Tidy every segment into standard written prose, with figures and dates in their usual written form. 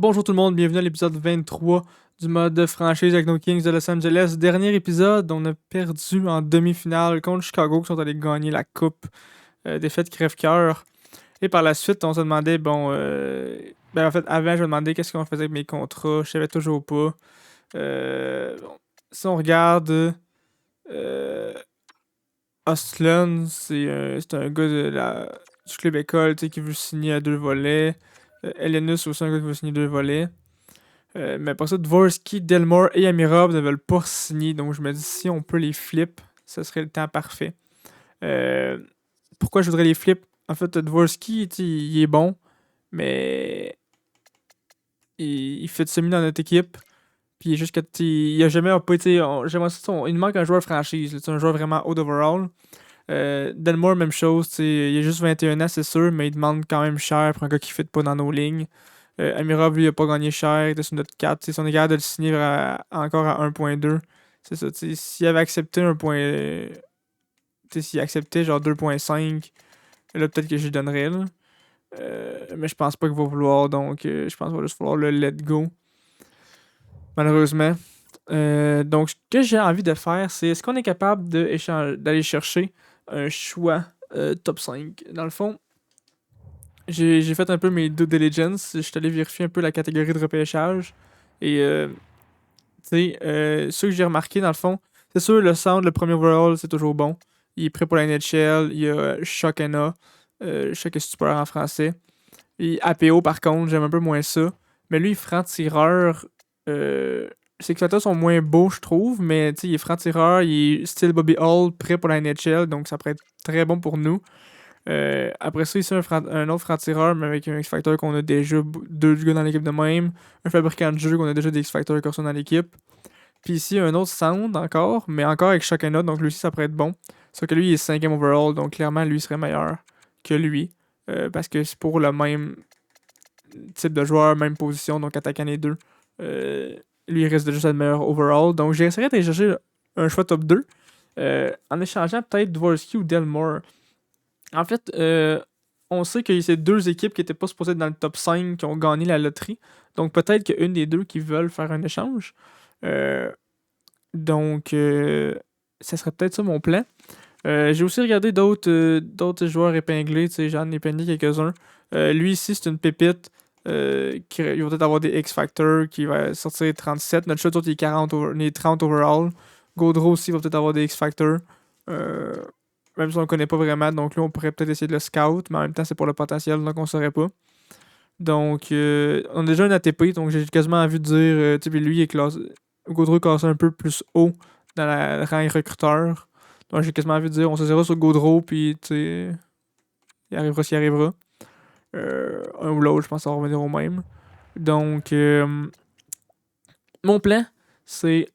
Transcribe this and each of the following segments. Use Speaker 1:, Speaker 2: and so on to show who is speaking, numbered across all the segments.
Speaker 1: Bonjour tout le monde, bienvenue à l'épisode 23 du mode franchise avec nos Kings de Los Angeles. Dernier épisode, on a perdu en demi-finale contre Chicago qui sont allés gagner la coupe. Défaite crève-cœur. Et par la suite, on se demandait, en fait, avant, je me demandais qu'est-ce qu'on faisait avec mes contrats. Je savais toujours pas. Bon, si on regarde, euh, Ostlund, c'est un gars du club école tu sais, qui veut signer à 2 volets. Elenus aussi, un gars qui veut signer 2 volets. Mais après ça, Dvorsky, Delmore et Amirov ne veulent pas signer. Donc je me dis, si on peut les flip, ce serait le temps parfait. Euh, Pourquoi je voudrais les flip? En fait, Dvorsky, il est bon, mais il fait semi dans notre équipe. Puis juste que il a jamais pas été. Il nous manque un joueur franchise, là, un joueur vraiment haut overall. Delmore, même chose, il a juste 21 ans, c'est sûr, mais il demande quand même cher pour un gars qui ne fit pas dans nos lignes. Amirov, lui, il a pas gagné cher, il était sur notre 4. Si on est capable de le signer encore à 1.2, c'est ça. S'il avait accepté s'il acceptait genre 2.5, là, peut-être que j'y donnerais. Là. Mais je pense pas qu'il va vouloir, donc je pense qu'il va juste falloir le let go. Malheureusement. Donc, ce que j'ai envie de faire, c'est est-ce qu'on est capable d'aller chercher un choix top 5? Dans le fond, j'ai fait un peu mes due diligence. Je suis allé vérifier un peu la catégorie de repêchage. Et, tu sais, ce que j'ai remarqué, dans le fond, c'est sûr, le sound, le premier overall, c'est toujours bon. Il est prêt pour la NHL. Il y a Shockena. Shock est super en français. Et APO, par contre, j'aime un peu moins ça. Mais lui, franc-tireur, ses exploitants sont moins beaux, je trouve. Mais tu sais, il est franc-tireur, il est style Bobby Hall, prêt pour la NHL. Donc ça pourrait être très bon pour nous. Après ça, ici, un autre franc-tireur, mais avec un X-Factor qu'on a déjà deux gars dans l'équipe de même. Un fabricant de jeu qu'on a déjà des X-Factors qui sont dans l'équipe. Puis ici, un autre Sound encore, mais encore avec Shockena. Donc lui aussi, ça pourrait être bon. Sauf que lui, il est 5e overall. Donc clairement, lui serait meilleur que lui. Parce que c'est pour le même type de joueur, même position, donc attaquant les deux. Euh, Lui, il risque de juste être meilleur overall. Donc, j'essaierai d'aller chercher un choix top 2 en échangeant peut-être Dvorsky ou Delmore. En fait, on sait que c'est deux équipes qui n'étaient pas supposées être dans le top 5 qui ont gagné la loterie. Donc, peut-être qu'il y a une des deux qui veulent faire un échange. Euh, donc, ça serait peut-être ça mon plan. J'ai aussi regardé d'autres joueurs épinglés, tu sais, j'en ai épinglé quelques-uns. Lui ici, c'est une pépite. Il va peut-être avoir des X-Factor qui va sortir 37. Notre shot, il est 30 overall. Gaudreau aussi va peut-être avoir des X-Factor. Euh, Même si on le connaît pas vraiment, donc là, on pourrait peut-être essayer de le scout, mais en même temps, c'est pour le potentiel, donc on saurait pas. Donc, on a déjà un ATP, donc j'ai quasiment envie de dire, tu sais, puis lui, il est classé. Gaudreau est classé un peu plus haut dans la rang recruteur. Donc, j'ai quasiment envie de dire, on se sur Gaudreau, puis tu sais, il arrivera ce qui arrivera. Un ou l'autre, je pense que ça va revenir au même. Donc, mon plan, c'est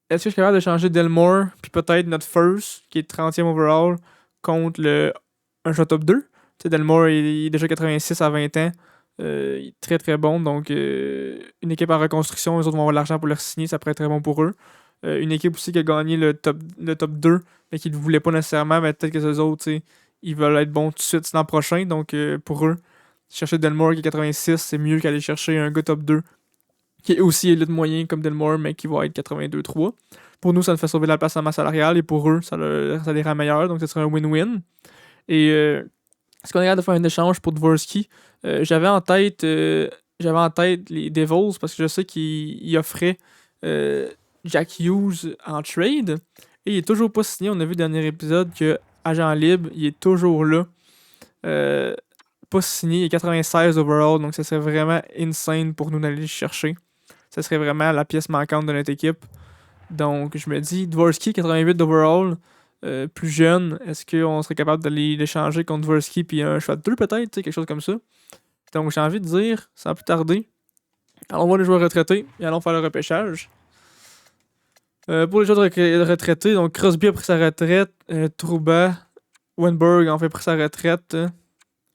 Speaker 1: est-ce que je suis capable de changer Delmore, puis peut-être notre first, qui est 30e overall, contre un shot top 2. Tu sais, Delmore, il est déjà 86 à 20 ans. Il est très très bon. Donc, une équipe en reconstruction, les autres vont avoir l'argent pour le signer, ça pourrait être très bon pour eux. Une équipe aussi qui a gagné le top 2, mais qui ne le voulait pas nécessairement, mais peut-être que ces autres, tu sais, ils veulent être bons tout de suite l'an prochain. Donc, pour eux, chercher Delmore qui est 86, c'est mieux qu'aller chercher un gars top 2 qui est aussi élite moyen comme Delmore, mais qui va être 82-3. Pour nous, ça nous fait sauver la place en masse salariale, et pour eux, ça les rend meilleurs, donc ce serait un win-win. Et est-ce qu'on est capable de faire un échange pour Dvorsky? J'avais en tête les Devils, parce que je sais qu'ils offraient Jack Hughes en trade, et il est toujours pas signé. On a vu le dernier épisode que agent libre, il est toujours là. Euh, Pas signé, il est 96 overall, donc ça serait vraiment insane pour nous d'aller le chercher. Ça serait vraiment la pièce manquante de notre équipe. Donc, je me dis, Dvorsky, 88 d'overall, plus jeune, est-ce qu'on serait capable d'aller l'échanger contre Dvorsky puis un choix de 2 peut-être, quelque chose comme ça. Donc, j'ai envie de dire, sans plus tarder, allons voir les joueurs retraités et allons faire le repêchage. Pour les joueurs retraités, donc Crosby a pris sa retraite, Trouba, Wenberg en fait pris sa retraite,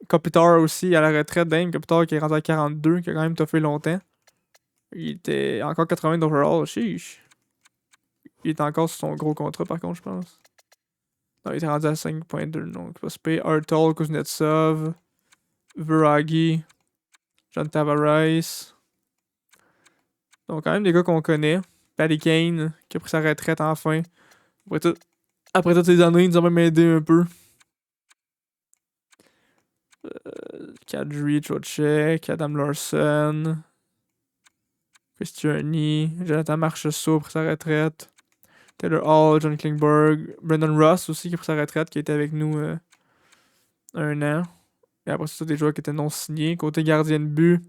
Speaker 1: Kopitar aussi à la retraite, Dame Kopitar qui est rendu à 42, qui a quand même toffé longtemps. Il était encore 80 d'overall, chiche. Il est encore sur son gros contrat, par contre, je pense. Non, il était rendu à 5.2, donc il va se payer Artol, Kuznetsov, Viragi, John Tavares. Donc, quand même des gars qu'on connaît. Paddy Kane, qui a pris sa retraite enfin. Après toutes ces années, il nous a même aidé un peu. Kadri, Trocheck, Adam Larson, Christiani, Jonathan Marchessault a pris sa retraite. Taylor Hall, John Klingberg, Brendan Ross aussi qui a pris sa retraite, qui était avec nous un an. Et après, c'est des joueurs qui étaient non signés. Côté gardien de but,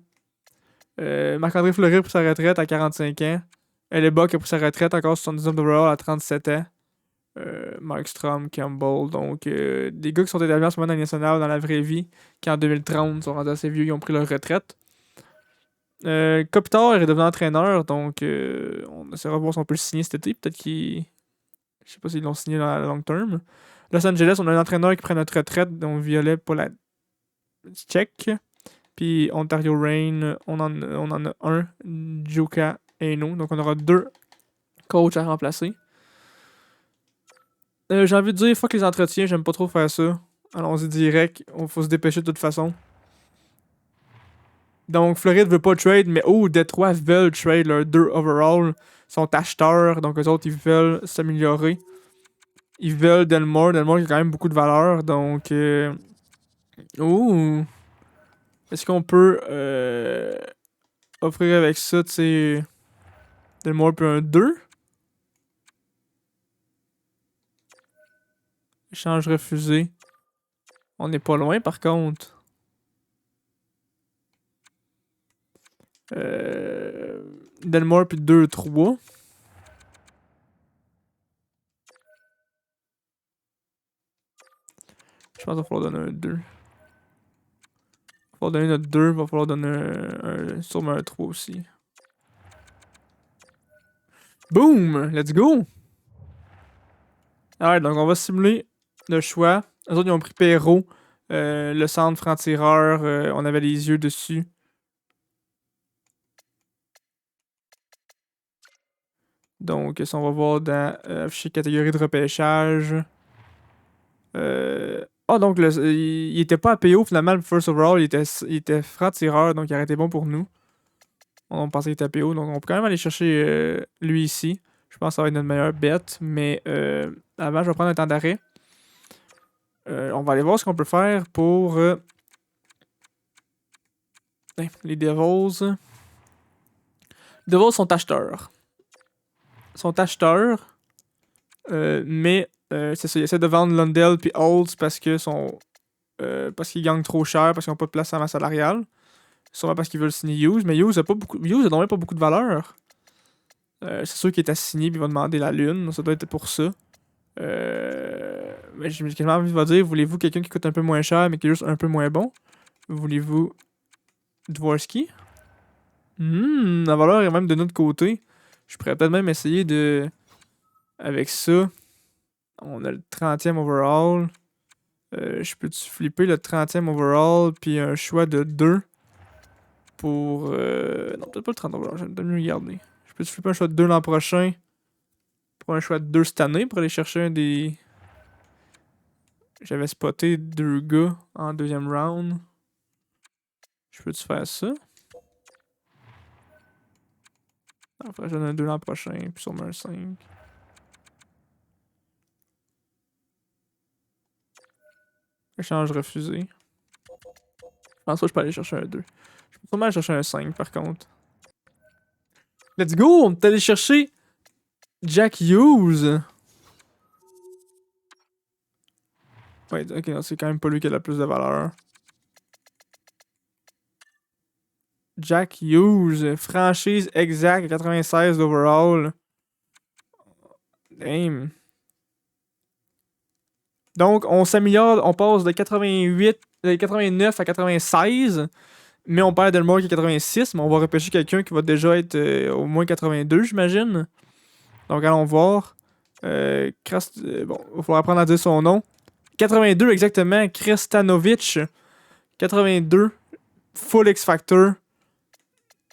Speaker 1: Marc-André Fleury a pris sa retraite à 45 ans. Hellebuck a pris sa retraite encore 79 overall à 37 ans. Markstrom, Campbell, donc des gars qui sont établis en ce moment dans la nationale, dans la vraie vie, qui en 2030 sont rendus assez vieux, ils ont pris leur retraite. Kopitar est devenu entraîneur, donc on essaiera de voir si on peut le signer cet été. Peut-être qu'il. Je sais pas s'ils l'ont signé dans la long term. Los Angeles, on a un entraîneur qui prend notre retraite, donc Violet pour la Tchèque. Puis Ontario Reign, on en a un, Joka Eno. Donc on aura 2 coachs à remplacer. J'ai envie de dire, fuck les entretiens, j'aime pas trop faire ça. Allons-y direct, faut se dépêcher de toute façon. Donc Floride veut pas trade, mais Détroit veulent trade leurs 2 overall. Ils sont acheteurs, donc eux autres ils veulent s'améliorer. Ils veulent Delmore qui a quand même beaucoup de valeur, donc... Est-ce qu'on peut offrir avec ça, tu sais... Delmore puis un 2? Échange refusé. On n'est pas loin par contre. Delmore puis 2-3. Je pense qu'il va falloir donner un 2. Il va falloir donner notre 2, il va falloir donner sûrement un 3 aussi. Boom! Let's go! Alright, donc on va simuler le choix. Les autres, ils ont pris Perrault, le centre franc-tireur, on avait les yeux dessus. Donc, ça, on va voir dans afficher catégorie de repêchage. Donc, il était pas à PO finalement, le first overall, il était franc-tireur, donc il aurait été bon pour nous. On pensait qu'il était à PO, donc on peut quand même aller chercher lui ici. Je pense que ça va être notre meilleure bet, mais avant, je vais prendre un temps d'arrêt. On va aller voir ce qu'on peut faire pour les Devils. Les Devils sont acheteurs. Mais c'est ça, ils essaient de vendre Lundell puis Holtz parce qu'ils gagnent trop cher, parce qu'ils n'ont pas de place à la masse salariale. Sûrement parce qu'ils veulent signer Hughes, mais Hughes a normalement pas beaucoup de valeur. C'est sûr qu'il est assigné et il va demander la lune, ça doit être pour ça. Mais j'ai quasiment envie de dire, voulez-vous quelqu'un qui coûte un peu moins cher mais qui est juste un peu moins bon? Voulez-vous Dvorsky? La valeur est même de notre côté. Je pourrais peut-être même essayer de... Avec ça, on a le 30e overall. Je peux-tu flipper le 30e overall puis un choix de 2 pour... Non, peut-être pas le 30 overall, j'aime mieux regarder. Je peux-tu flipper un choix de 2 l'an prochain pour un choix de 2 cette année pour aller chercher un des... J'avais spoté 2 gars en deuxième round. Je peux-tu faire ça? Enfin, j'en ai un 2 l'an prochain, puis sûrement un 5. Échange refusé. Je pense pas que je peux aller chercher un 2. Je peux sûrement aller chercher un 5 par contre. Let's go! On est allé chercher Jack Hughes. Ouais, ok, non, c'est quand même pas lui qui a la plus de valeur. Jack Hughes, franchise exact, 96 overall. Damn. Donc, on s'améliore, on passe de 89 à 96, mais on perd Delmore qui est 86, mais on va repêcher quelqu'un qui va déjà être au moins 82, j'imagine. Donc, allons voir. Bon, il va falloir apprendre à dire son nom. 82 exactement, Krestanovic. 82, full X-Factor.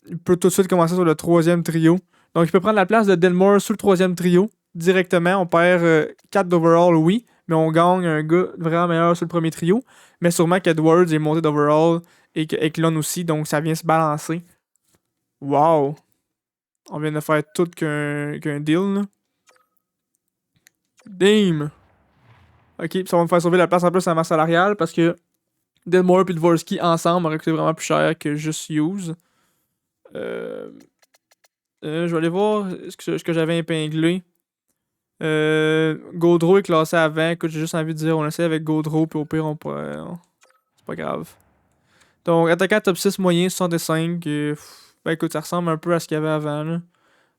Speaker 1: Il peut tout de suite commencer sur le 3e trio. Donc, il peut prendre la place de Delmore sur le 3e trio directement. On perd 4 d'overall, oui, mais on gagne un gars vraiment meilleur sur le premier trio. Mais sûrement qu'Edwards est monté d'overall et que Eklund aussi, donc ça vient se balancer. Wow! On vient de faire tout qu'un deal, là. Damn! Ok, pis ça va me faire sauver la place en plus à la masse salariale parce que Delmore et Dvorsky ensemble auraient coûté vraiment plus cher que juste Hughes. Euh, je vais aller voir ce que j'avais épinglé. Gaudreau est classé avant. Écoute, j'ai juste envie de dire, on essaie avec Gaudreau, puis au pire, on pourrait. C'est pas grave. Donc, attaquant top 6 moyen, 65. Ben écoute, ça ressemble un peu à ce qu'il y avait avant. Là.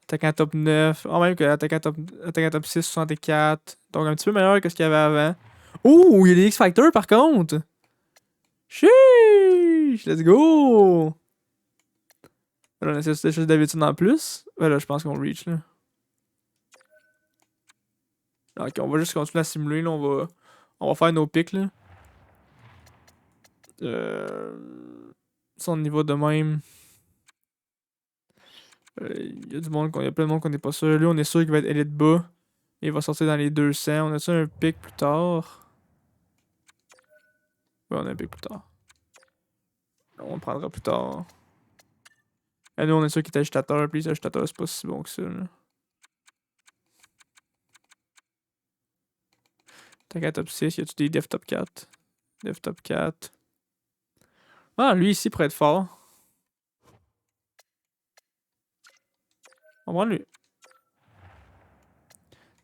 Speaker 1: Attaquant top 9. En même que attaquant top 6, 64. Donc, un petit peu meilleur que ce qu'il y avait avant. Ouh, il y a des X-Factor par contre. Sheesh, let's go. Là, on essaie de juste d'habitude en plus. Ben là, je pense qu'on reach là. Ok, on va juste continuer à simuler. Là, on va faire nos pics là. Son niveau de même. Il y a du monde, il y a plein de monde qu'on n'est pas sûr. Lui, on est sûr qu'il va être élite bas. Il va sortir dans les 200. On a-tu un pic plus tard? Ouais, on a un pic plus tard. On le prendra plus tard. Et nous, on est sûr qu'il est agitateur. Puis les agitateurs, c'est pas si bon que ça. Là. T'as qu'à top 6. Y a-tu des dev top 4? Dev top 4. Ah, lui ici pourrait être fort. On va prendre lui.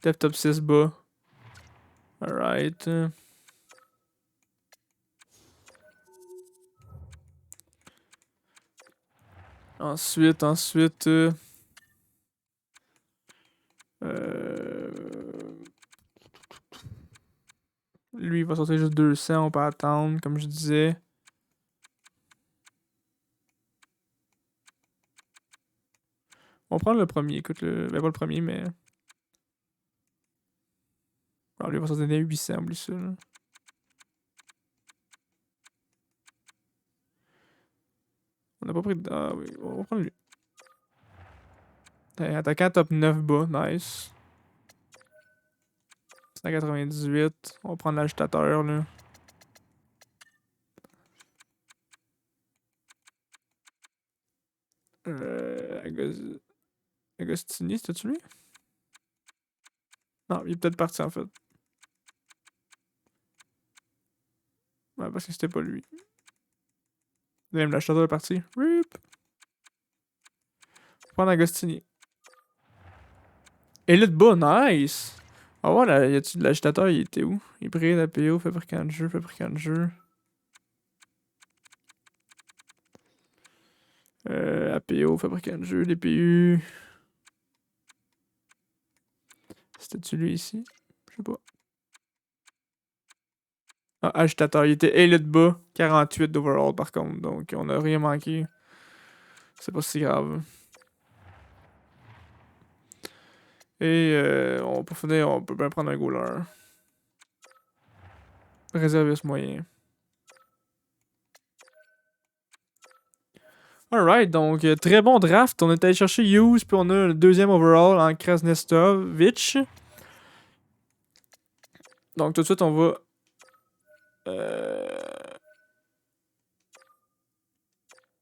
Speaker 1: Dev top 6 bas. Alright. Ensuite. Lui, il va sortir juste 200. On peut attendre, comme je disais. On va prendre le premier. Écoute, ben pas le premier, mais. Alors, lui, il va sortir des 800. Oublie ça. Là. On n'a pas pris de. Ah oui, on va prendre lui. Attaquant top 9 bas, nice. 198. On va prendre l'agitateur là. Agostini, c'était-tu lui? Non, il est peut-être parti en fait. Ouais, parce que c'était pas lui. Même l'agitateur est parti. Rip! Prendre Agostini. Elite bas, nice! Ah ouais, là, y a-tu de l'agitateur, il était où? Hybride, APO, fabricant de jeu, APO, fabricant de jeu, DPU. C'était-tu lui ici? Je sais pas. Ah, agitateur, il était élite bas, 48 d'overall par contre, donc on a rien manqué. C'est pas si grave. Et pour finir, on peut bien prendre un goaler. Réserviste moyen. Alright, donc très bon draft. On est allé chercher Hughes, puis on a le deuxième overall en Krasnestovich. Donc tout de suite, on va.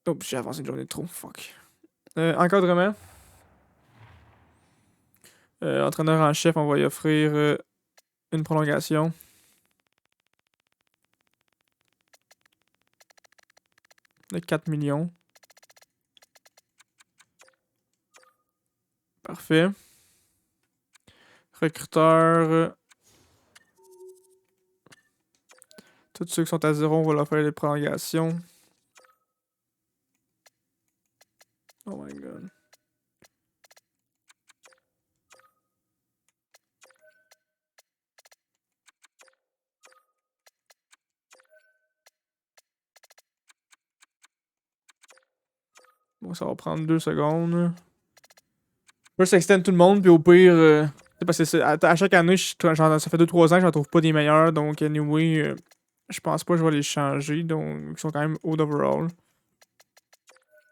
Speaker 1: Oh, j'ai avancé une journée de trop. Fuck. Encadrement. Entraîneur en chef, on va y offrir une prolongation. De 4 millions. Parfait. Recruteur. Tous ceux qui sont à 0, on va leur faire les prolongations. Oh my god. Bon, ça va prendre 2 secondes. First extend tout le monde, puis au pire. Parce que à chaque année, ça fait 2-3 ans que j'en trouve pas des meilleurs. Donc, anyway, je pense pas que je vais les changer. Donc, ils sont quand même haut d'overall.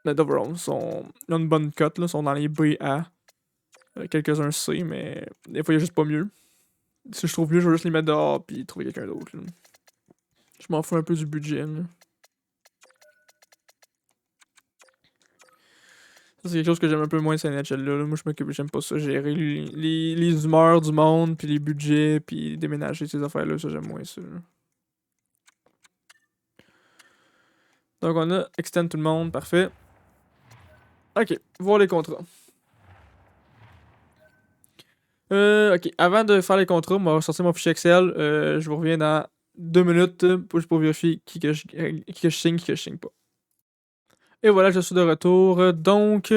Speaker 1: Les d'overall ils ont une bonne cote, là. Ils sont dans les B, A. Quelques-uns C, mais des fois, il y a juste pas mieux. Si je trouve mieux, je vais juste les mettre dehors, puis trouver quelqu'un d'autre. Je m'en fous un peu du budget. Là. C'est quelque chose que j'aime un peu moins de cette NHL-là. Là. Moi, j'aime pas ça, gérer les humeurs du monde, puis les budgets, puis déménager ces affaires-là. Ça, j'aime moins ça. Là. Donc, on a extend tout le monde, parfait. Ok, voir les contrats. Ok, avant de faire les contrats, on va sortir mon fichier Excel. Je vous reviens dans 2 minutes juste pour vérifier qui que je signe, qui que je signe pas. Et voilà, je suis de retour. Donc,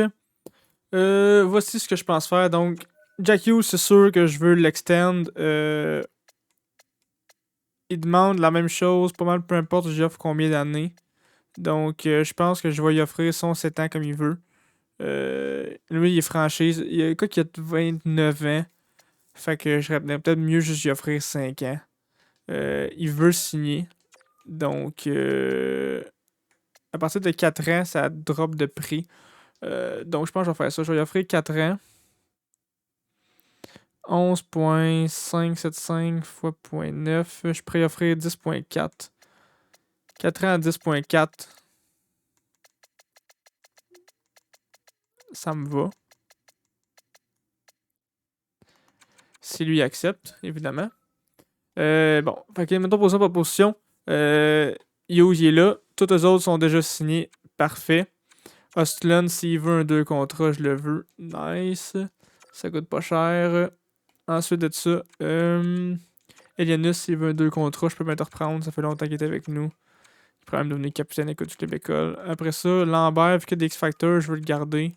Speaker 1: voici ce que je pense faire. Donc, Jack Hughes, c'est sûr que je veux l'extend. Il demande la même chose, pas mal, peu importe j'offre combien d'années. Donc, je pense que je vais lui offrir son 7 ans comme il veut. Lui, il est franchise. Il y a quoi qui a 29 ans. Fait que je serais peut-être mieux juste lui offrir 5 ans. Il veut signer. Donc, à partir de 4 ans, ça drop de prix. Donc, je pense que je vais faire ça. Je vais lui offrir 4 ans. 11.575 fois 0.9. Je pourrais y offrir 10.4. 4 ans à 10.4. Ça me va. Si lui accepte, évidemment. Bon, fait que mettons position par position. Hughes, il est là. Tous les autres sont déjà signés. Parfait. Ostlund, s'il veut un 2 contrats, je le veux. Nice. Ça coûte pas cher. Ensuite de ça, Elianus, s'il veut un 2 contrats, je peux m'interprendre. Ça fait longtemps qu'il est avec nous. Il pourrait même devenir capitaine écoute du Club École. Après ça, Lambert, vu qu'il y a des X-Factors, je veux le garder.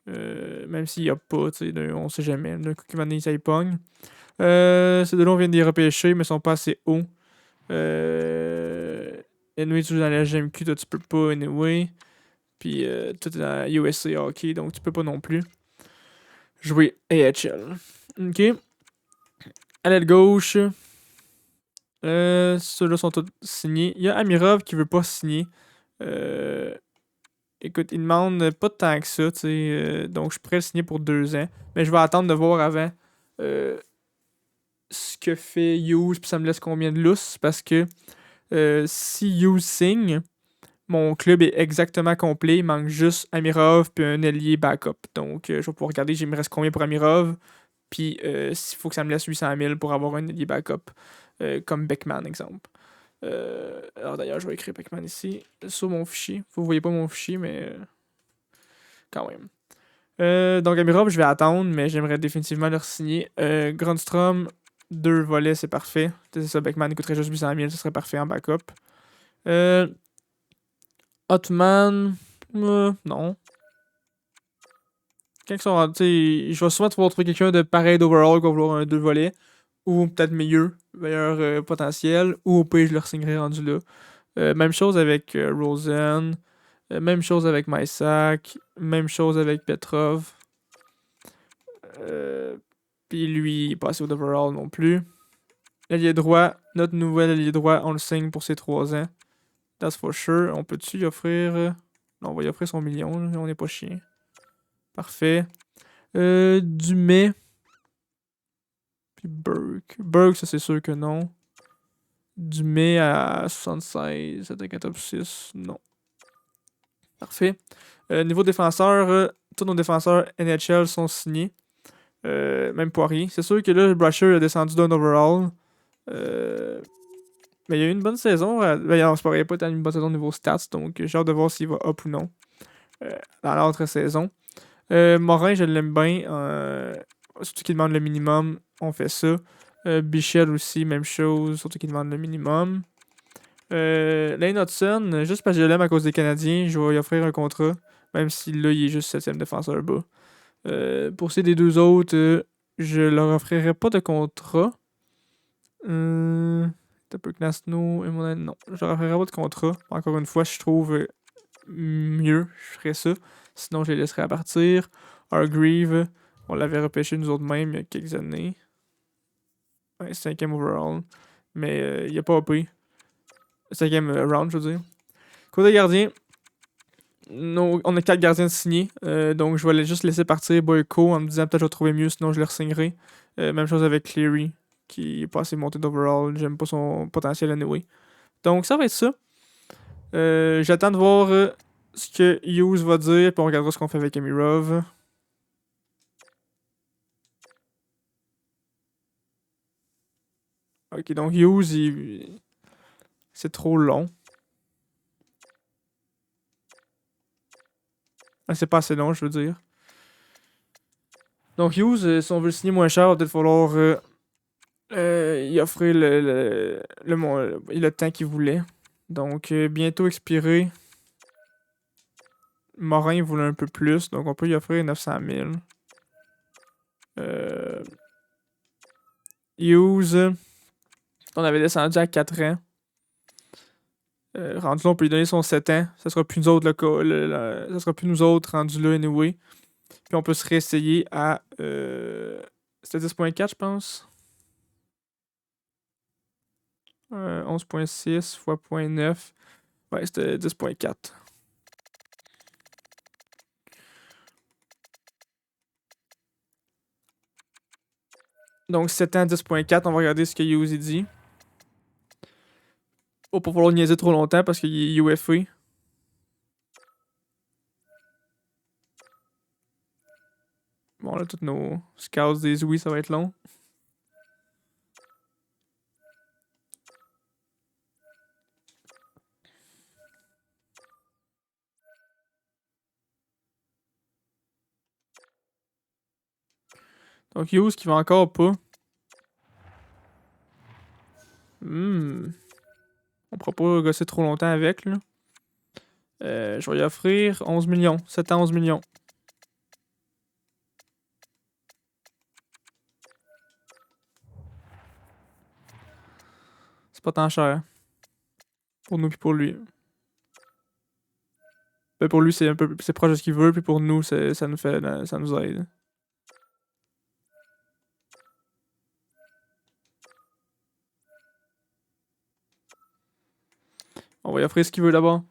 Speaker 1: Même s'il n'y a pas, tu sais, on sait jamais. D'un coup, qu'il va venir, ça y pogne. Ces deux-là, on vient de les repêcher, mais ils sont pas assez hauts. Anyway, tu joues dans la GMQ, toi, tu peux pas, anyway. Puis, tout est dans USA Hockey, donc tu peux pas non plus jouer AHL. Ok. À l'aile gauche, ceux-là sont tous signés. Il y a Amirov qui veut pas signer. Écoute, il demande pas tant que ça, tu sais. Donc, je pourrais le signer pour 2 ans. Mais je vais attendre de voir avant ce que fait Hughes, puis ça me laisse combien de lousse. Parce que si Hughes signe, mon club est exactement complet. Il manque juste Amirov puis un ailier backup. Donc, je vais pouvoir regarder, il me reste combien pour Amirov. Puis, s'il faut que ça me laisse 800 000 pour avoir un ailier backup. Comme Beckman, exemple. Alors d'ailleurs, je vais écrire Beckman ici, sur mon fichier. Vous voyez pas mon fichier, mais quand même. Donc Amirov, je vais attendre, mais j'aimerais définitivement le signer. Grundstrom, 2 volets, c'est parfait. C'est ça, Beckman coûterait juste 800 000, ce serait parfait en backup. Hotman, non. Je vais souvent pouvoir trouver quelqu'un de pareil d'overall qui va vouloir un 2 volets. Ou peut-être meilleur potentiel. Ou au pire, je le signerai rendu là. Même chose avec Rosen. Même chose avec Mysak. Même chose avec Petrov. Puis lui, il est pas assez au overall non plus. L'allié droit, notre nouvel allié droit, on le signe pour ses 3 ans. That's for sure. On peut-tu y offrir. Non, on va y offrir son million, on n'est pas chien. Parfait. Dumais. Puis Burke. Burke, ça c'est sûr que non. Dumais à 76, attaque à top 6, non. Parfait. Niveau défenseur, tous nos défenseurs NHL sont signés. Même Poirier. C'est sûr que là, Brasher a descendu d'un overall. Mais il y a eu une bonne saison. Non, c'est pas vrai, il n'a pas eu une bonne saison au niveau stats. Donc j'ai hâte de voir s'il va up ou non. Dans l'autre saison. Morin, je l'aime bien. Surtout qu'il demande le minimum. On fait ça. Bichel aussi, même chose. Surtout qu'il demande le minimum. Lane Hudson, juste parce que je l'aime à cause des Canadiens, je vais lui offrir un contrat. Même si là, il est juste 7ème défenseur bas. Pour ces des deux autres, je leur offrirai pas de contrat. T'as peu Knasno et mon non. Je leur offrirai pas de contrat. Encore une fois, je trouve mieux, je ferais ça. Sinon, je les laisserais à partir. Hargreave, on l'avait repêché nous autres mêmes il y a quelques années. Ouais, 5ème overall. Mais il a pas OP. 5ème round, je veux dire. Côté gardien, on a 4 gardiens signés. Donc, je vais juste laisser partir Boyko en me disant peut-être que je vais trouver mieux, sinon je le signerai. Même chose avec Cleary, qui est pas assez monté d'overall. J'aime pas son potentiel anyway. Donc, ça va être ça. J'attends de voir ce que Hughes va dire, puis on regardera ce qu'on fait avec Amirov. Ok, donc Hughes, c'est trop long. Ah, c'est pas assez long, je veux dire. Donc Hughes, si on veut le signer moins cher, il va peut-être falloir y offrir le temps qu'il voulait. Donc bientôt expiré. Morin voulait un peu plus, donc on peut y offrir 900 000. Hughes, on avait descendu à 4 ans. Rendu là, on peut lui donner son 7 ans. Ça sera plus nous autres, ça sera plus nous autres rendus là, anyway. Puis on peut se réessayer à. C'était 10.4, je pense. 11.6 fois 0.9. Ouais, c'était 10.4. Donc 7 ans, 10.4. On va regarder ce que Hughes dit. Oh, pas falloir niaiser trop longtemps parce qu'il est UFA. Bon, là, tous nos scouts disent oui, ça va être long. Donc Hughes qui va encore pas. On pourra pas gosser trop longtemps avec, là. Je vais lui offrir 11 millions. 7 ans, 11 millions. C'est pas tant cher. Pour nous puis pour lui. Ben, pour lui, c'est un peu c'est proche de ce qu'il veut, puis pour nous, ça nous fait ça nous aide. On va lui offrir ce qu'il veut d'abord.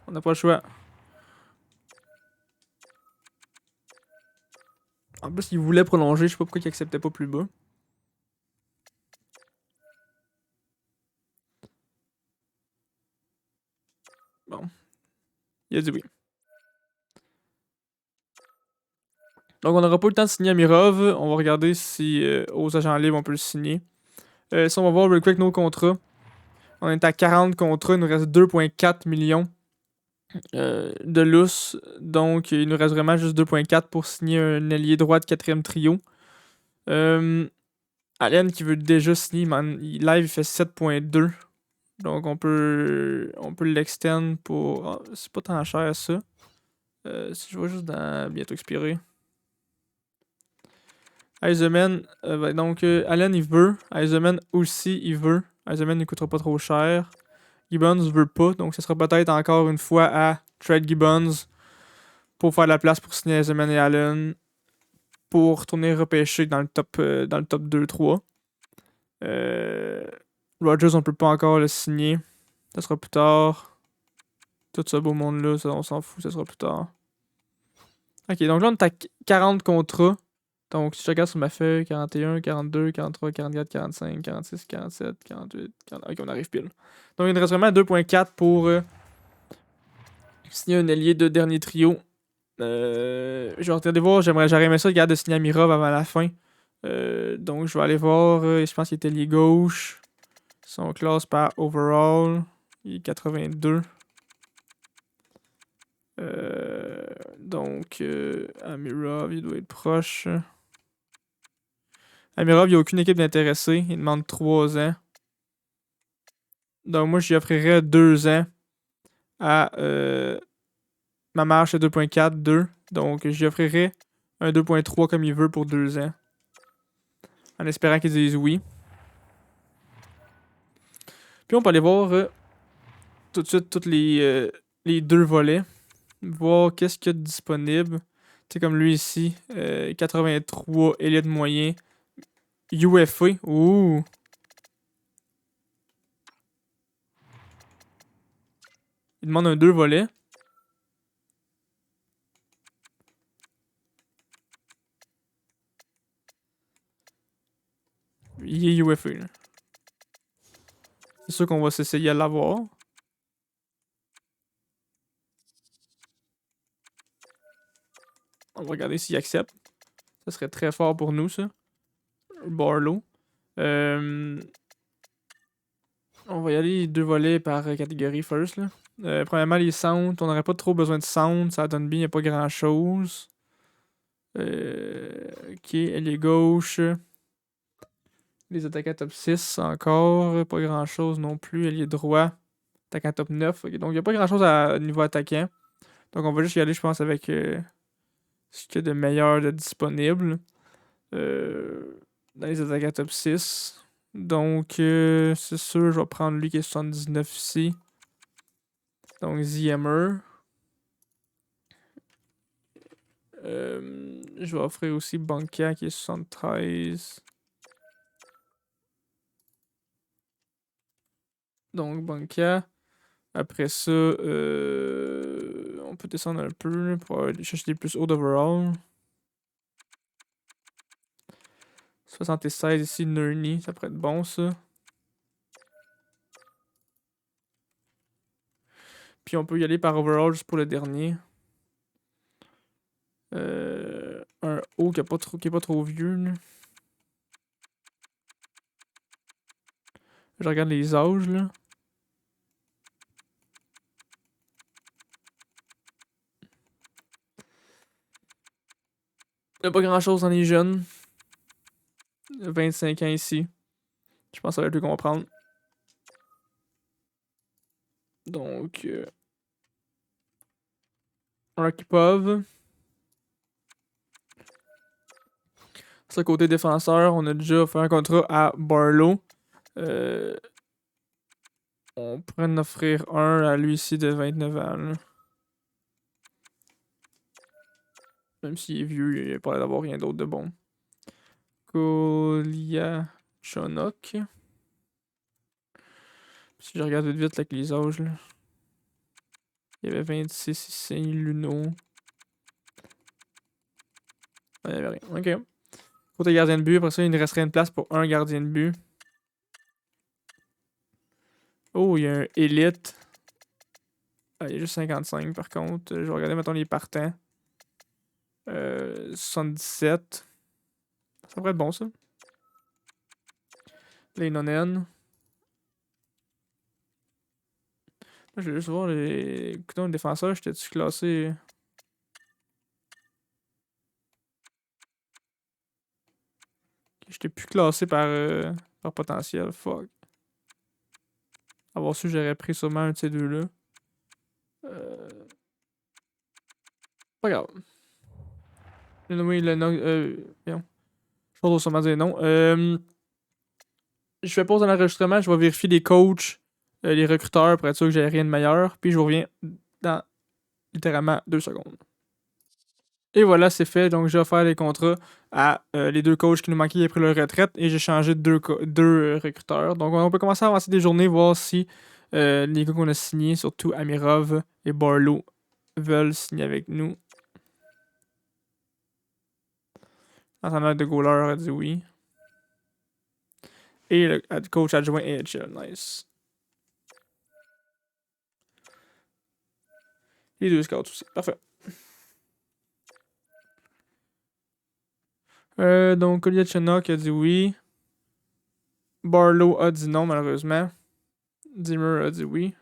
Speaker 1: On n'a pas le choix. En plus, il voulait prolonger, je sais pas pourquoi il acceptait pas plus bas. Bon. Il a dit oui. Donc, on n'aura pas eu le temps de signer Amirov. On va regarder si aux agents libres on peut le signer. Si on va voir real quick nos contrats. On est à 40 contrats, il nous reste 2.4 millions de lousse. Donc, il nous reste vraiment juste 2.4 pour signer un ailier droit de 4ème trio. Allen qui veut déjà signer, live il fait 7.2. Donc on peut l'extend pour. Ah, c'est pas tant cher ça. Si je vois juste dans bientôt expiré. Eisenman, donc Allen il veut. Eisenman aussi il veut. Eisenman ne coûtera pas trop cher. Gibbons veut pas, donc ce sera peut-être encore une fois à trade Gibbons pour faire la place pour signer Eisenman et Allen pour retourner repêcher dans le top 2-3. Rogers, on peut pas encore le signer. Ça sera plus tard. Tout ce beau monde-là, on s'en fout, ça sera plus tard. Ok, donc là, on est à 40 contrats. Donc, si je regarde sur ma feuille, 41, 42, 43, 44, 45, 46, 47, 48, 40... Ok, on arrive pile. Donc, il nous reste vraiment 2.4 pour signer un allié de dernier trio. Je vais regarder voir, j'aurais aimé ça, regarder de signer Amirov avant la fin. Donc, je vais aller voir, je pense qu'il était lié gauche. Son classe par overall, il est 82. Donc, Amirov, il doit être proche. Amirov, il n'y a aucune équipe d'intéressés. Il demande 3 ans. Donc, moi, j'y offrirais 2 ans à ma marge, c'est 2.4, 2. Donc, j'y offrirais un 2.3 comme il veut pour 2 ans. En espérant qu'ils disent oui. Puis, on peut aller voir tout de suite tous les 2 volets. Voir qu'est-ce qu'il y a de disponible. Tu sais, comme lui ici, 83 élite moyen. UFA. Ouh. Il demande un 2 volets. Il est UFA. Là. C'est sûr qu'on va s'essayer à l'avoir. On va regarder s'il accepte. Ça serait très fort pour nous, ça. Barlow. On va y aller 2 volets par catégorie first. Là. Premièrement, les sounds. On n'aurait pas trop besoin de sound. Ça donne bien, il n'y a pas grand chose. Ok, ailier gauche. Les attaquants top 6 encore. Pas grand chose non plus. Ailier droit. Attaquant top 9. Okay, donc il n'y a pas grand chose à niveau attaquant. Donc on va juste y aller, je pense, avec ce qu'il y a de meilleur de disponible. Dans les attaquants top 6. Donc, c'est sûr, je vais prendre lui qui est 79 ici. Donc, ZMR. Je vais offrir aussi Banca qui est 73. Donc, Banca. Après ça, on peut descendre un peu pour aller chercher des plus hauts d'overall. 76 ici, Nurney. Ça pourrait être bon, ça. Puis on peut y aller par overall juste pour le dernier. Un haut qui est pas trop vieux. Là. Je regarde les âges, là. Il n'y a pas grand chose dans les jeunes. 25 ans ici. Je pense que ça va être plus comprendre. Donc, Arkhipov. Ce côté défenseur, on a déjà fait un contrat à Barlow. On pourrait en offrir un à lui ici de 29 ans. Là. Même s'il est vieux, il n'a pas l'air d'avoir rien d'autre de bon. Koliachonok. Si je regarde vite vite avec les âges, là. Il y avait 26 ici, Luno. Il n'y avait rien. Ok. Côté gardien de but, après ça, il nous resterait une place pour un gardien de but. Oh, il y a un Elite. Ah, il est juste 55 par contre. Je vais regarder maintenant les partants. 77. Ça pourrait être bon ça. Leinonen. Là, je vais juste voir les. Écoutez, le défenseur, j'étais-tu classé. J'étais plus classé par potentiel. Fuck. Avoir su, j'aurais pris sûrement un de ces deux-là. Pas grave. Le nommer le nom. Voyons. Je pense sûrement dire non. Je fais pause dans l'enregistrement, je vais vérifier les coachs, les recruteurs pour être sûr que j'ai rien de meilleur. Puis je vous reviens dans littéralement 2 secondes. Et voilà, c'est fait. Donc, j'ai offert les contrats à les 2 coachs qui nous manquaient après leur retraite et j'ai changé de 2 recruteurs. Donc, on peut commencer à avancer des journées, voir si les gars qu'on a signés, surtout Amirov et Barlow, veulent signer avec nous. L'entraîneur de goaler a dit oui. Et le coach adjoint AHL, nice. Les 2 scouts aussi, parfait. Donc, Koliachonok a dit oui. Barlow a dit non, malheureusement. Dimmer a dit oui.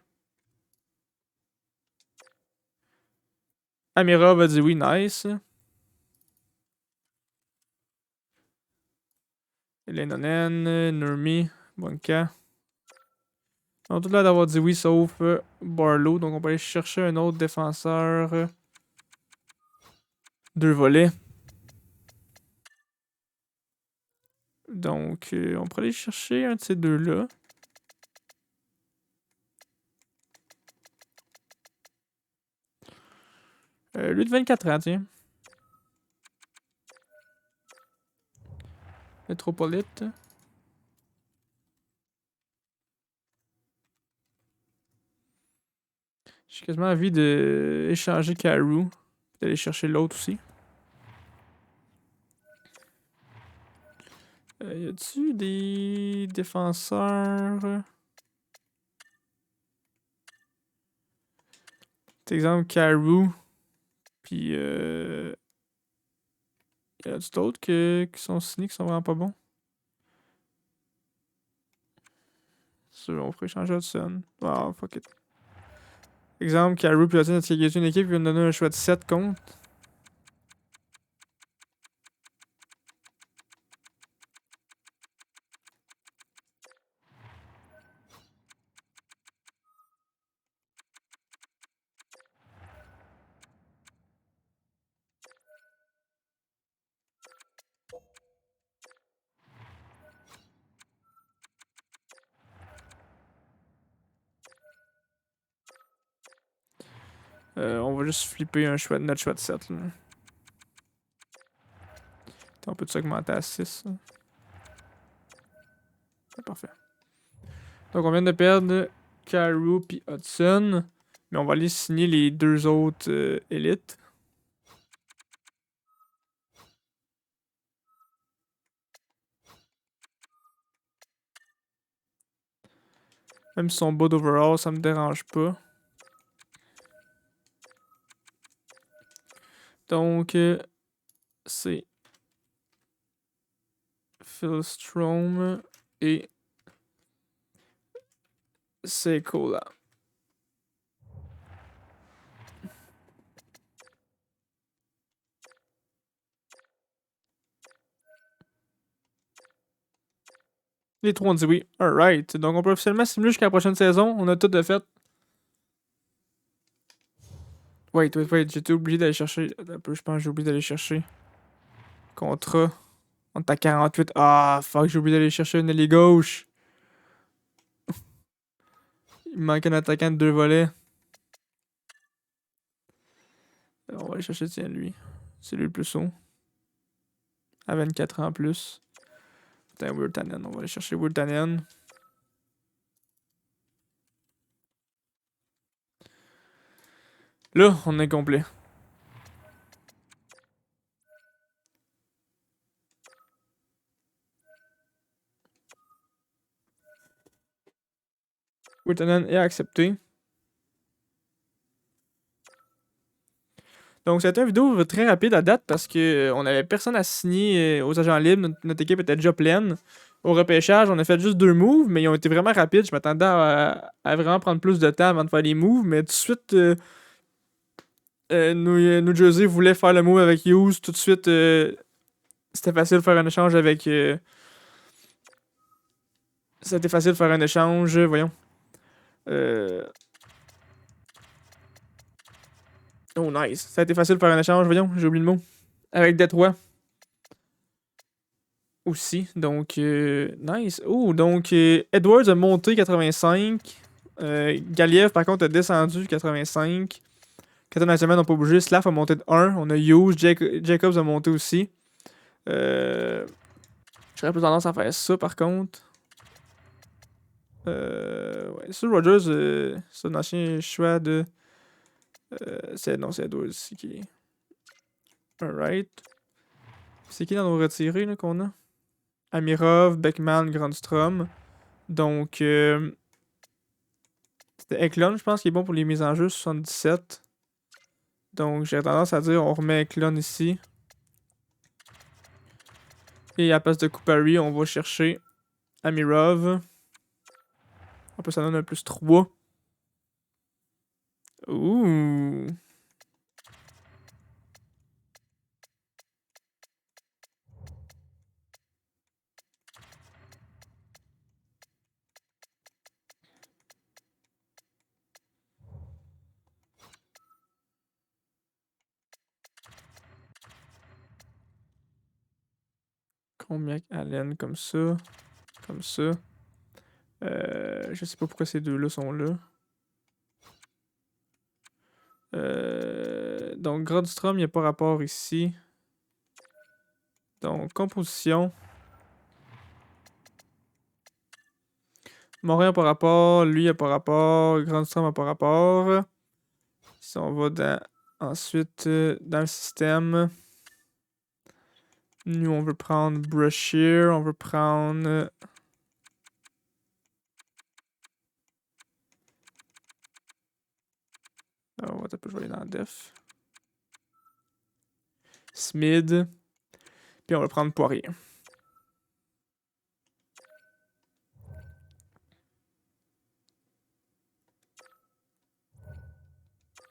Speaker 1: Amirov a dit oui, nice. Leinonen, Nurmi, Bonka. On a tout l'air d'avoir dit oui, sauf Barlow. Donc, on va aller chercher un autre défenseur. 2 volets. Donc, on pourrait aller chercher un de ces deux-là. Lui de 24 ans, tiens. Métropolite. J'ai quasiment envie d'échanger Karoo. D'aller chercher l'autre aussi. Y a-tu des défenseurs? Par exemple, Karoo. Puis Y a d'autres qui sont signés qui sont vraiment pas bons? On pourrait changer Hudson. Ah, fuck it. Exemple, Carey puis Hudson, est-ce qu'il y a une équipe qui vient de donner un choix de 7 contre? On va juste flipper notre choix de 7 là. Attends, on peut s'augmenter à 6. Parfait. Donc on vient de perdre Carew puis Hudson. Mais on va aller signer les deux autres élites. Même si son bas d'overall, ça me dérange pas. Donc, c'est Philstrom et c'est Cola. Les trois ont dit oui. Alright. Donc, on peut officiellement simuler jusqu'à la prochaine saison. On a tout de fait. Wait. J'étais obligé d'aller chercher. Un peu, je pense que j'ai oublié d'aller chercher. Contrat. On est à 48. Ah, fuck, j'ai oublié d'aller chercher une ailier gauche. Il me manque un attaquant de 2 volets. On va aller chercher, tiens, lui. C'est lui le plus haut. À 24 ans en plus. Putain, Wirtanen. On va aller chercher Wirtanen. Là, on est complet. Wirtanen est accepté. Donc, c'était une vidéo très rapide à date parce que on avait personne à signer aux agents libres. Notre équipe était déjà pleine. Au repêchage, on a fait juste 2 moves, mais ils ont été vraiment rapides. Je m'attendais à vraiment prendre plus de temps avant de faire les moves, mais tout de suite, New Jersey voulait faire le move avec Hughes. Tout de suite, c'était facile de faire un échange avec. C'était facile de faire un échange, voyons. Oh, nice. Ça a été facile de faire un échange, voyons, j'ai oublié le mot. Avec Detroit. Aussi. Donc, nice. Oh, donc, Edwards a monté 85. Galiev, par contre, a descendu 85. Captain National n'a pas bougé. Slav a monté de 1. On a Hughes. Jacobs a monté aussi. J'aurais plus tendance à faire ça, par contre. Ouais, ça, Rogers, c'est un ancien choix de. Non, c'est Edwards ici qui est. Alright. C'est qui dans nos retirés là, qu'on a? Amirov, Beckman, Grandstrom. Donc, c'était Eklund, je pense, qui est bon pour les mises en jeu, 77. Donc, j'ai tendance à dire on remet Eklund ici. Et à la place de Kupari, on va chercher Amirov. En plus, ça donne un plus 3. Ouh. Combien Allen comme ça. Comme ça. Je sais pas pourquoi ces deux-là sont là. Donc, Grodstrom, il n'y a pas rapport ici. Donc, composition. Morin n'a pas rapport. Lui n'a pas rapport. Grandstrom n'a pas rapport. Si on va ensuite dans le système. Nous, on veut prendre Brashear. On veut prendre. On va taper, je vais aller dans Def. Smid. Puis on va prendre Poirier.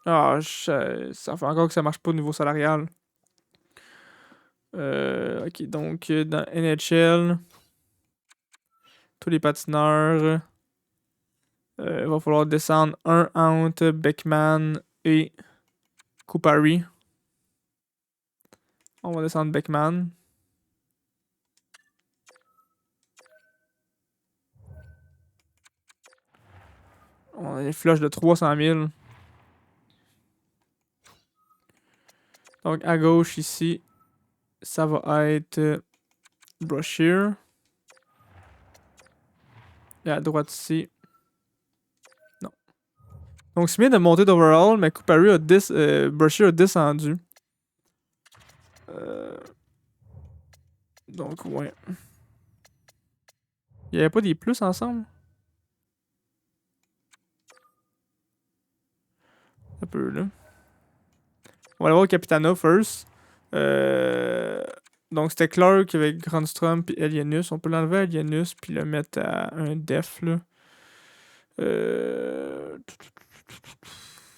Speaker 1: Ah, ça fait encore que ça marche pas au niveau salarial. Ok, donc dans NHL, tous les patineurs, il va falloir descendre un entre Beckman et Kupari. On va descendre Beckman. On a une flush de 300 000. Donc à gauche ici, ça va être Brashear. Et à droite ici, non. Donc c'est bien de monter d'overall, mais Kupari a Brashear a descendu. Donc ouais. Il y avait pas des plus ensemble? Un peu là. On va aller voir Capitana first. Donc c'était Clark avec Grandstrom puis Alienus. On peut l'enlever à Alienus puis le mettre à un def là.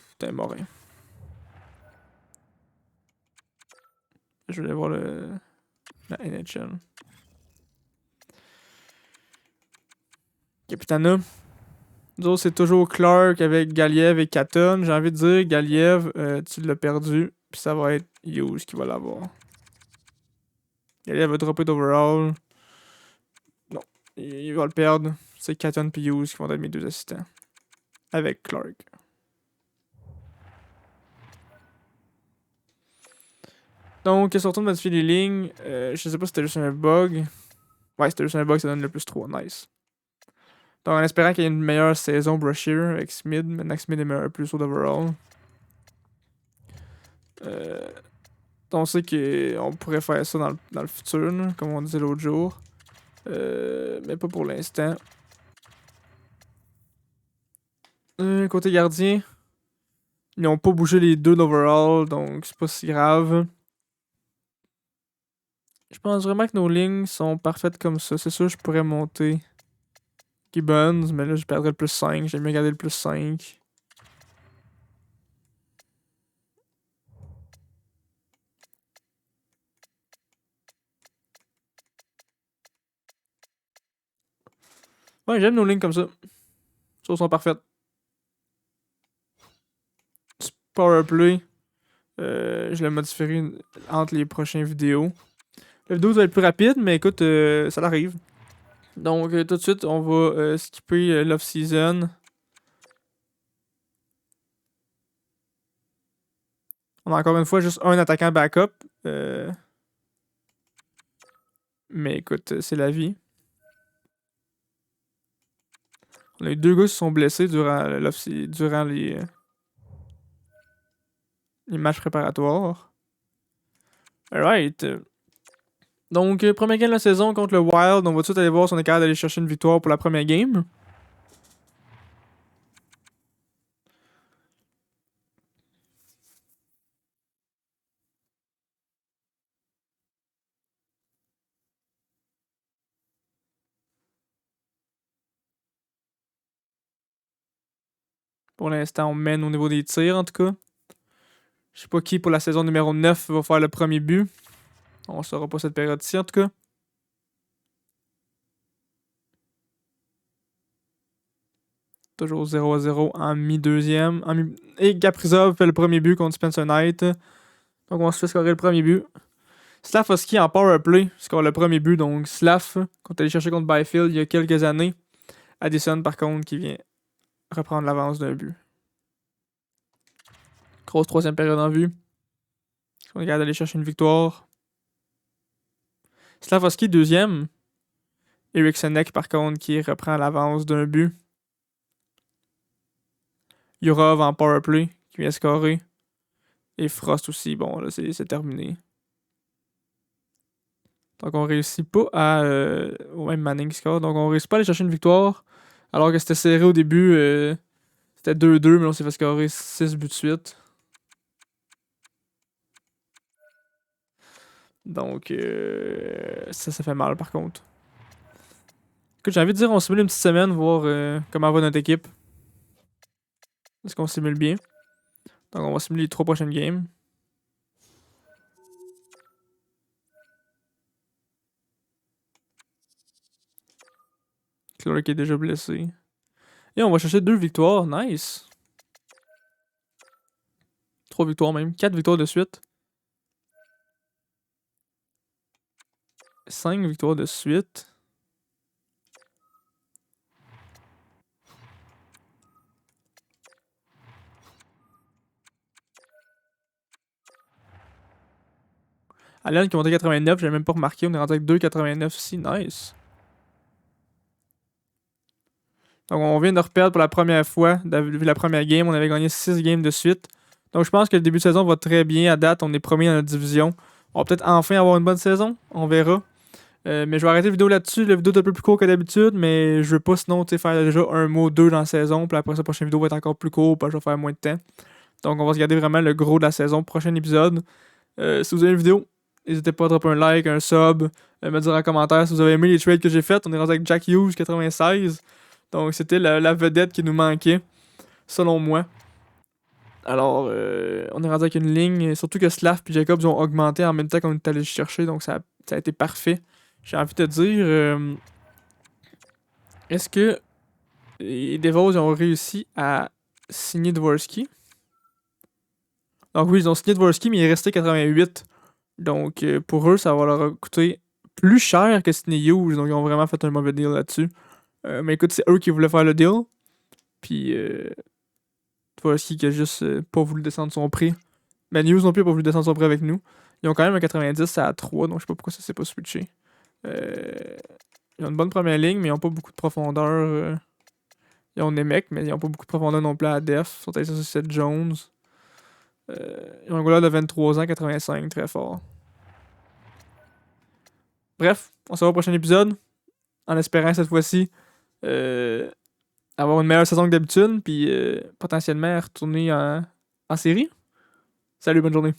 Speaker 1: Putain, Morin. Je vais aller voir la NHL. Capitana. Nous autres, c'est toujours Clark avec Galiev et Katon. J'ai envie de dire, Galiev, tu l'as perdu. Puis ça va être Hughes qui va l'avoir. Galiev va dropper d'overall. Non, il va le perdre. C'est Katon et Hughes qui vont être mes deux assistants. Avec Clark. Donc, surtout de modifier les lignes. Je sais pas si c'était juste un bug. Ouais, c'était juste un bug, ça donne le plus 3. Nice. Donc, en espérant qu'il y ait une meilleure saison Brashear avec Smith. Maintenant que Smith est meilleur plus haut d'overall. On sait qu'on pourrait faire ça dans le futur, là, comme on disait l'autre jour. Mais pas pour l'instant. Côté gardien, ils n'ont pas bougé les deux d'overall, donc c'est pas si grave. Je pense vraiment que nos lignes sont parfaites comme ça. C'est sûr, je pourrais monter Gibbons, mais là, je perdrais le plus 5. J'aime mieux garder le plus 5. Ouais, j'aime nos lignes comme ça. Ça, sont parfaites. Powerplay, je le modifierai entre les prochaines vidéos. La vidéo va être plus rapide, mais écoute, ça l'arrive. Donc, tout de suite, on va skipper l'off-season. On a encore une fois juste un attaquant backup. Mais écoute, c'est la vie. On a eu deux gars qui se sont blessés durant les matchs préparatoires. Alright. Donc, premier game de la saison contre le Wild. On va tout de suite aller voir si on est capable d'aller chercher une victoire pour la première game. Pour l'instant, on mène au niveau des tirs, en tout cas. Je sais pas qui, pour la saison numéro 9, va faire le premier but. On saura pas cette période-ci, en tout cas. Toujours 0-0 en mi-deuxième. Et Kaprizov fait le premier but contre Spencer Knight. Donc, on se fait scorer le premier but. Slavkovski en powerplay score le premier but. Donc, Slav, qu'on est allé chercher contre Byfield il y a quelques années. Addison, par contre, qui vient reprendre l'avance d'un but. Grosse troisième période en vue. On est capable d'aller chercher une victoire. Slavkovski, deuxième. Eric Senek, par contre, qui reprend l'avance d'un but. Yurov en powerplay, qui vient scorer. Et Frost aussi. Bon, là, c'est terminé. Donc, on réussit pas à. Ouais, Manning score. Donc, on réussit pas à aller chercher une victoire. Alors que c'était serré au début. C'était 2-2, mais on s'est fait scorer 6 buts de suite. Donc, ça fait mal par contre. Écoute, j'ai envie de dire, on simule une petite semaine, voir comment va notre équipe. Est-ce qu'on simule bien? Donc, on va simuler les 3 prochaines games. Clark est déjà blessé. Et on va chercher 2 victoires. Nice. 3 victoires même. 4 victoires de suite. 5 victoires de suite. Allen qui est monté 89, j'avais même pas remarqué. On est rendu avec 2,89 aussi. Nice. Donc on vient de reperdre pour la première fois. Depuis la première game, on avait gagné 6 games de suite. Donc je pense que le début de saison va très bien à date. On est premier dans notre division. On va peut-être enfin avoir une bonne saison. On verra. Mais je vais arrêter la vidéo là-dessus. La vidéo est un peu plus courte que d'habitude, mais je veux pas sinon faire déjà un mot 2 dans la saison. Puis après, la prochaine vidéo va être encore plus courte, puis je vais faire moins de temps. Donc on va se garder vraiment le gros de la saison. Prochain épisode. Si vous avez une vidéo, n'hésitez pas à dropper un like, un sub, me dire en commentaire si vous avez aimé les trades que j'ai fait. On est rendu avec Jack Hughes 96. Donc c'était la vedette qui nous manquait, selon moi. Alors, on est rendu avec une ligne, surtout que Slav et Jacobs ont augmenté en même temps qu'on est allé le chercher, donc ça a été parfait. J'ai envie de te dire, est-ce que les Devils ont réussi à signer Dvorsky? Donc oui, ils ont signé Dvorsky, mais il est resté 88. Donc pour eux, ça va leur coûter plus cher que signer Hughes, donc ils ont vraiment fait un mauvais deal là-dessus. Mais écoute, c'est eux qui voulaient faire le deal. Puis Dvorsky qui a juste pas voulu descendre son prix. Mais Hughes non plus a pas voulu descendre son prix avec nous. Ils ont quand même un 90 à 3, donc je sais pas pourquoi ça s'est pas switché. Ils ont une bonne première ligne, mais ils ont pas beaucoup de profondeur. Ils ont Nemec, mais ils ont pas beaucoup de profondeur non plus à def. Ils sont allés sur Seth Jones. Ils ont un goaler de 23 ans, 85, très fort. Bref, on se voit au prochain épisode. En espérant cette fois-ci avoir une meilleure saison que d'habitude, puis potentiellement retourner en série. Salut, bonne journée.